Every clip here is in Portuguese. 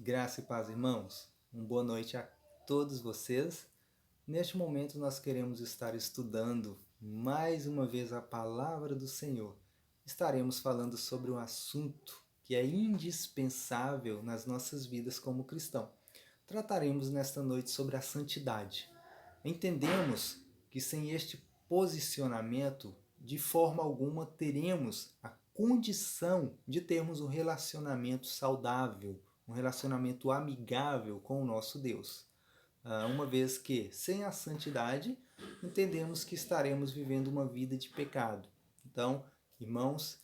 Graça e paz, irmãos. Boa noite a todos vocês. Neste momento nós queremos estar estudando mais uma vez a palavra do Senhor. Estaremos falando sobre um assunto que é indispensável nas nossas vidas como cristão. Trataremos nesta noite sobre a santidade. Entendemos que sem este posicionamento, de forma alguma teremos a condição de termos um relacionamento saudável, um relacionamento amigável com o nosso Deus. Uma vez que, sem a santidade, entendemos que estaremos vivendo uma vida de pecado. Então, irmãos,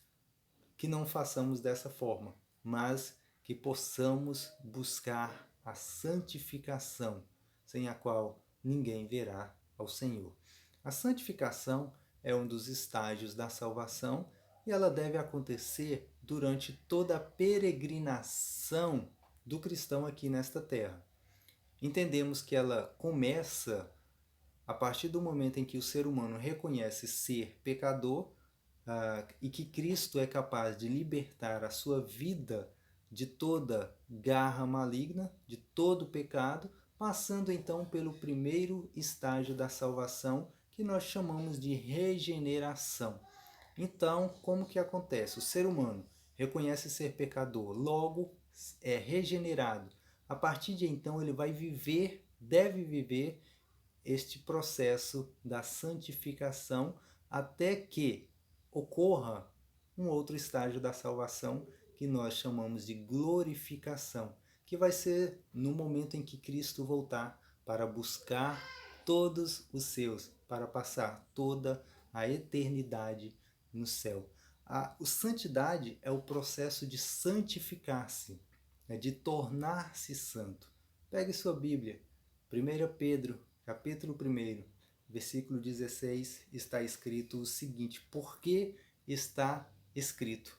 que não façamos dessa forma, mas que possamos buscar a santificação, sem a qual ninguém verá ao Senhor. A santificação é um dos estágios da salvação e ela deve acontecer durante toda a peregrinação do cristão aqui nesta terra. Entendemos que ela começa a partir do momento em que o ser humano reconhece ser pecador e que Cristo é capaz de libertar a sua vida de toda garra maligna, de todo pecado, passando então pelo primeiro estágio da salvação, que nós chamamos de regeneração. Então, como que acontece? O ser humano reconhece ser pecador, logo é regenerado. A partir de então ele vai viver, deve viver este processo da santificação até que ocorra um outro estágio da salvação que nós chamamos de glorificação, que vai ser no momento em que Cristo voltar para buscar todos os seus, para passar toda a eternidade no céu. A santidade é o processo de santificar-se, de tornar-se santo. Pegue sua Bíblia, 1 Pedro, capítulo 1, versículo 16, está escrito o seguinte: porque está escrito,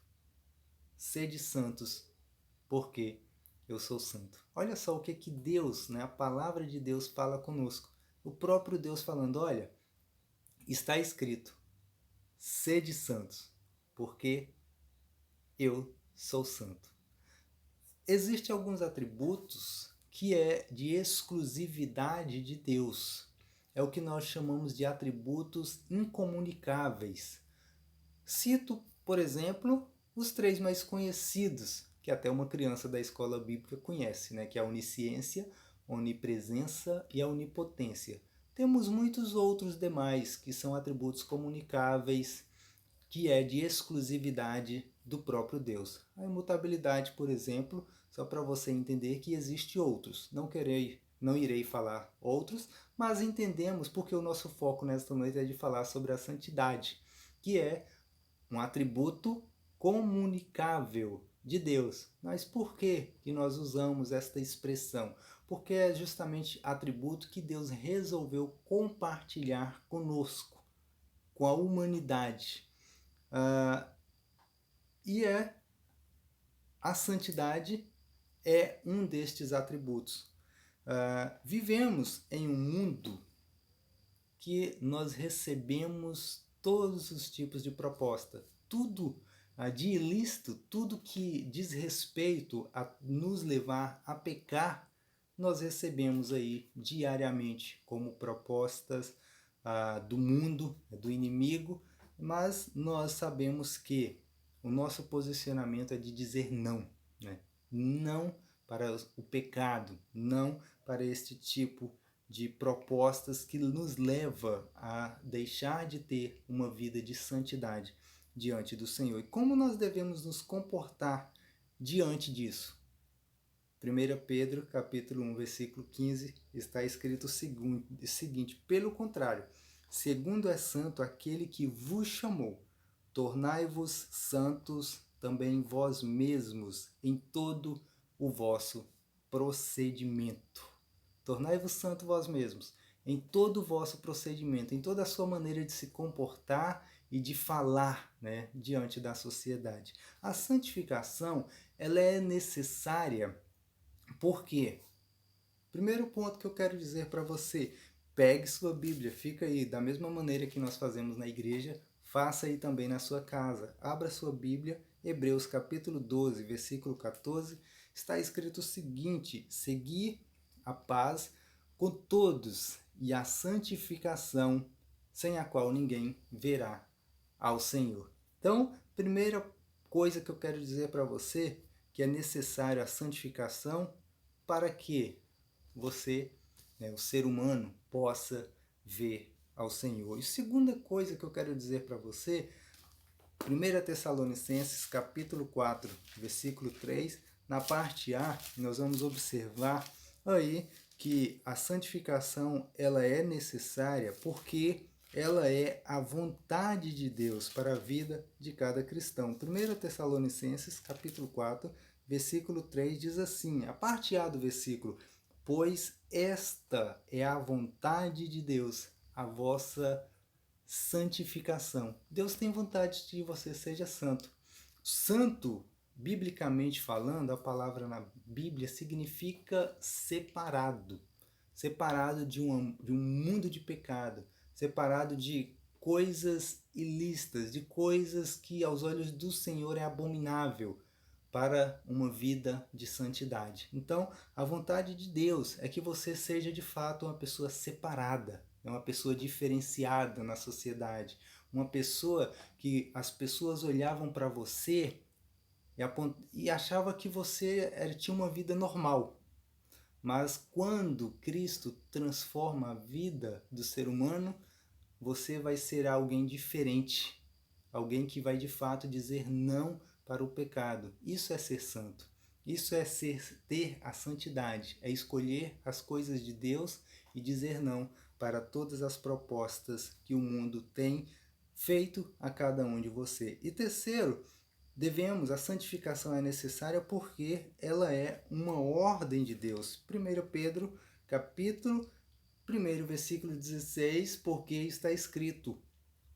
sede santos, porque eu sou santo. Olha só o que Deus, a palavra de Deus fala conosco. O próprio Deus falando, olha, está escrito, sede santos, porque eu sou santo. Existem alguns atributos que é de exclusividade de Deus. É o que nós chamamos de atributos incomunicáveis. Cito, por exemplo, os 3 mais conhecidos, que até uma criança da escola bíblica conhece, que é a onisciência, a onipresença e a onipotência. Temos muitos outros demais que são atributos comunicáveis, que é de exclusividade do próprio Deus. A imutabilidade, por exemplo, só para você entender que existe outros. Não irei falar outros, mas entendemos porque o nosso foco nesta noite é de falar sobre a santidade, que é um atributo comunicável de Deus. Mas por que nós usamos esta expressão? Porque é justamente atributo que Deus resolveu compartilhar conosco, com a humanidade. E a santidade é um destes atributos. Vivemos em um mundo que nós recebemos todos os tipos de proposta. Tudo de ilícito, tudo que diz respeito a nos levar a pecar, nós recebemos aí diariamente como propostas do mundo, do inimigo, mas nós sabemos que o nosso posicionamento é de dizer não, não para o pecado, não para este tipo de propostas que nos leva a deixar de ter uma vida de santidade diante do Senhor. E como nós devemos nos comportar diante disso? 1 Pedro, capítulo 1, versículo 15, está escrito o seguinte: pelo contrário, segundo é santo aquele que vos chamou, tornai-vos santos também vós mesmos em todo o vosso procedimento. Tornai-vos santos vós mesmos em todo o vosso procedimento, em toda a sua maneira de se comportar e de falar, diante da sociedade. A santificação, ela é necessária porque, primeiro ponto que eu quero dizer para você, pegue sua Bíblia, fica aí, da mesma maneira que nós fazemos na igreja, faça aí também na sua casa. Abra sua Bíblia, Hebreus capítulo 12, versículo 14, está escrito o seguinte: seguir a paz com todos e a santificação, sem a qual ninguém verá ao Senhor. Então, primeira coisa que eu quero dizer para você, que é necessário a santificação para que você, o ser humano, possa ver ao Senhor. E segunda coisa que eu quero dizer para você, 1 Tessalonicenses capítulo 4, versículo 3, na parte A, nós vamos observar aí que a santificação ela é necessária porque ela é a vontade de Deus para a vida de cada cristão. 1 Tessalonicenses capítulo 4, versículo 3 diz assim, a parte A do versículo: pois esta é a vontade de Deus, a vossa santificação. Deus tem vontade de que você seja santo. Santo, biblicamente falando, a palavra na Bíblia significa separado. Separado de um mundo de pecado. Separado de coisas ilícitas, de coisas que aos olhos do Senhor é abominável para uma vida de santidade. Então, a vontade de Deus é que você seja de fato uma pessoa separada, uma pessoa diferenciada na sociedade, uma pessoa que as pessoas olhavam para você e achavam que você tinha uma vida normal. Mas quando Cristo transforma a vida do ser humano, você vai ser alguém diferente, alguém que vai de fato dizer não para o pecado. Isso é ser santo. Isso é ter a santidade, é escolher as coisas de Deus e dizer não para todas as propostas que o mundo tem feito a cada um de você. E terceiro, a santificação é necessária porque ela é uma ordem de Deus. 1 Pedro, capítulo 1, versículo 16, porque está escrito: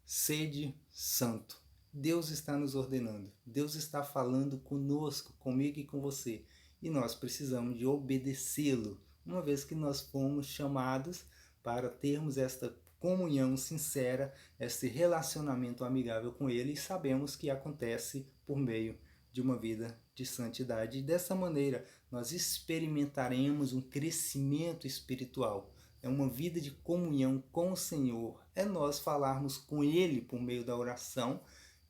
sede santo. Deus está nos ordenando. Deus está falando conosco, comigo e com você. E nós precisamos de obedecê-lo, uma vez que nós fomos chamados para termos esta comunhão sincera, esse relacionamento amigável com Ele, e sabemos que acontece por meio de uma vida de santidade. E dessa maneira, nós experimentaremos um crescimento espiritual. É uma vida de comunhão com o Senhor. É nós falarmos com Ele por meio da oração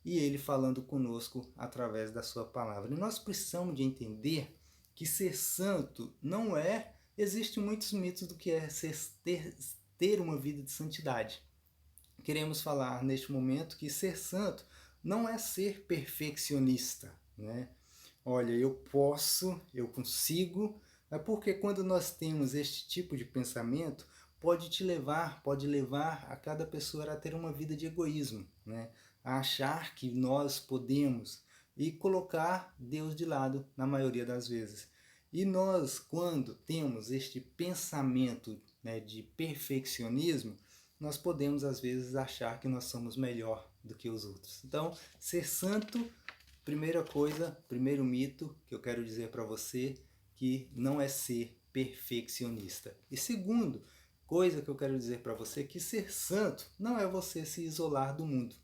e Ele falando conosco através da sua palavra. E nós precisamos de entender que ser santo não é... Existem muitos mitos do que é ter uma vida de santidade. Queremos falar neste momento que ser santo não é ser perfeccionista, né? Olha, eu posso, eu consigo, é porque quando nós temos este tipo de pensamento, pode levar a cada pessoa a ter uma vida de egoísmo, né? A achar que nós podemos e colocar Deus de lado na maioria das vezes. E nós, quando temos este pensamento, né, de perfeccionismo, nós podemos às vezes achar que nós somos melhor do que os outros. Então, ser santo, primeira coisa, primeiro mito que eu quero dizer para você, que não é ser perfeccionista. E segundo coisa que eu quero dizer para você, que ser santo não é você se isolar do mundo.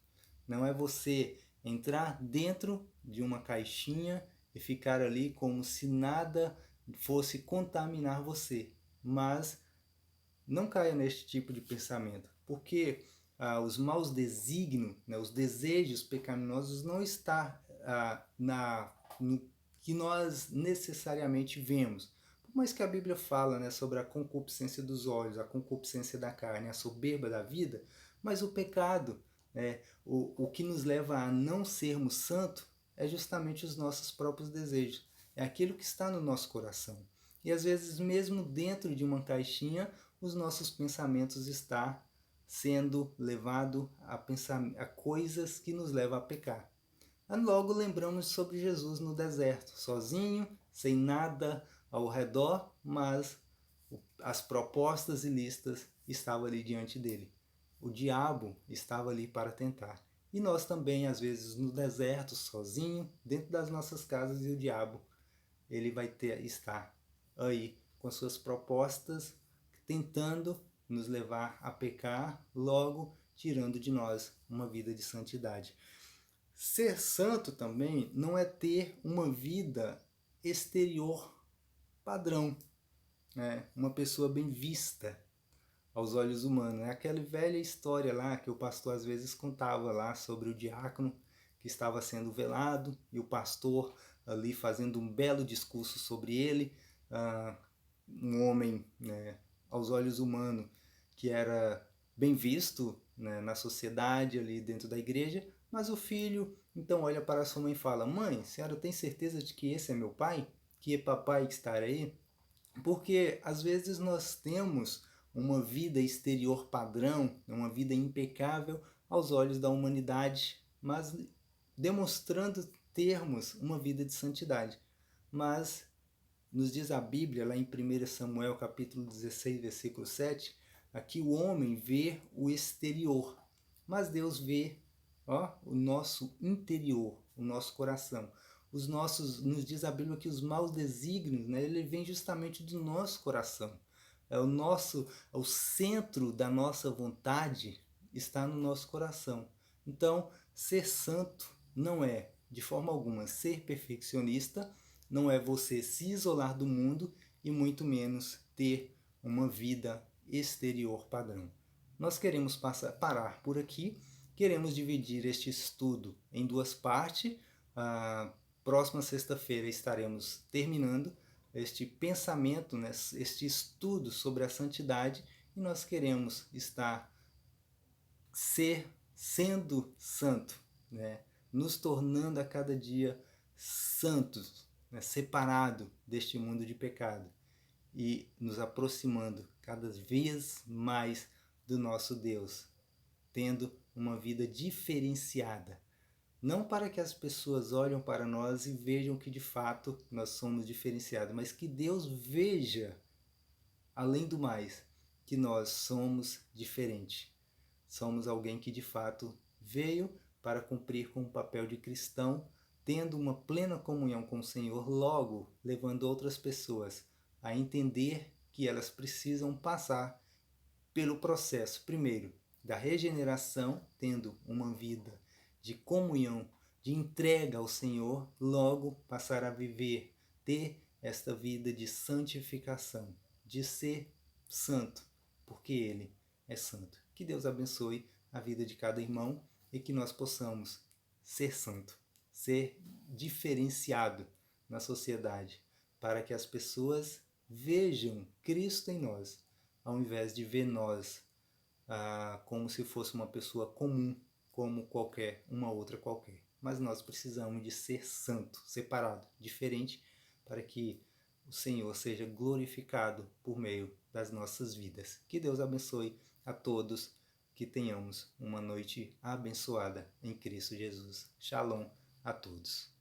Não é você entrar dentro de uma caixinha e ficar ali como se nada fosse contaminar você. Mas não caia neste tipo de pensamento, porque os maus desígnios, né, os desejos pecaminosos não estão no que nós necessariamente vemos. Por mais que a Bíblia fala, né, sobre a concupiscência dos olhos, a concupiscência da carne, a soberba da vida, mas o pecado, né, o que nos leva a não sermos santos é justamente os nossos próprios desejos. É aquilo que está no nosso coração. E às vezes, mesmo dentro de uma caixinha, os nossos pensamentos estão sendo levados a coisas que nos levam a pecar. Logo lembramos sobre Jesus no deserto, sozinho, sem nada ao redor, mas as propostas ilícitas estavam ali diante dele. O diabo estava ali para tentar. E nós também, às vezes, no deserto, sozinho, dentro das nossas casas, e o diabo, ele vai estar aí com suas propostas, tentando nos levar a pecar, logo tirando de nós uma vida de santidade. Ser santo também não é ter uma vida exterior padrão, né? Uma pessoa bem vista aos olhos humanos. É aquela velha história lá que o pastor às vezes contava lá sobre o diácono que estava sendo velado e o pastor ali fazendo um belo discurso sobre ele, um homem, né, aos olhos humanos que era bem visto, né, na sociedade ali dentro da igreja, mas o filho então olha para sua mãe e fala: mãe, a senhora tem certeza de que esse é meu pai? Que é papai que está aí? Porque às vezes nós temos uma vida exterior padrão, uma vida impecável aos olhos da humanidade, mas demonstrando termos uma vida de santidade. Mas nos diz a Bíblia, lá em 1 Samuel capítulo 16, versículo 7, aqui o homem vê o exterior, mas Deus vê, ó, o nosso interior, o nosso coração. Os nossos, nos diz a Bíblia que os maus desígnios, né, ele vem justamente do nosso coração. É o centro da nossa vontade está no nosso coração. Então, ser santo não é, de forma alguma, ser perfeccionista, não é você se isolar do mundo e muito menos ter uma vida exterior padrão. Nós queremos parar por aqui, queremos dividir este estudo em duas partes. A próxima sexta-feira estaremos terminando este pensamento, né, este estudo sobre a santidade, e nós queremos estar sendo santo, né, nos tornando a cada dia santos, né, separado deste mundo de pecado e nos aproximando cada vez mais do nosso Deus, tendo uma vida diferenciada. Não para que as pessoas olhem para nós e vejam que de fato nós somos diferenciados, mas que Deus veja, além do mais, que nós somos diferentes. Somos alguém que de fato veio para cumprir com o papel de cristão, tendo uma plena comunhão com o Senhor, logo levando outras pessoas a entender que elas precisam passar pelo processo, primeiro, da regeneração, tendo uma vida de comunhão, de entrega ao Senhor, logo passar a viver, ter esta vida de santificação, de ser santo, porque Ele é santo. Que Deus abençoe a vida de cada irmão e que nós possamos ser santo, ser diferenciado na sociedade, para que as pessoas vejam Cristo em nós, ao invés de ver nós como se fosse uma pessoa comum, como uma outra qualquer. Mas nós precisamos de ser santo, separado, diferente, para que o Senhor seja glorificado por meio das nossas vidas. Que Deus abençoe a todos, que tenhamos uma noite abençoada em Cristo Jesus. Shalom a todos.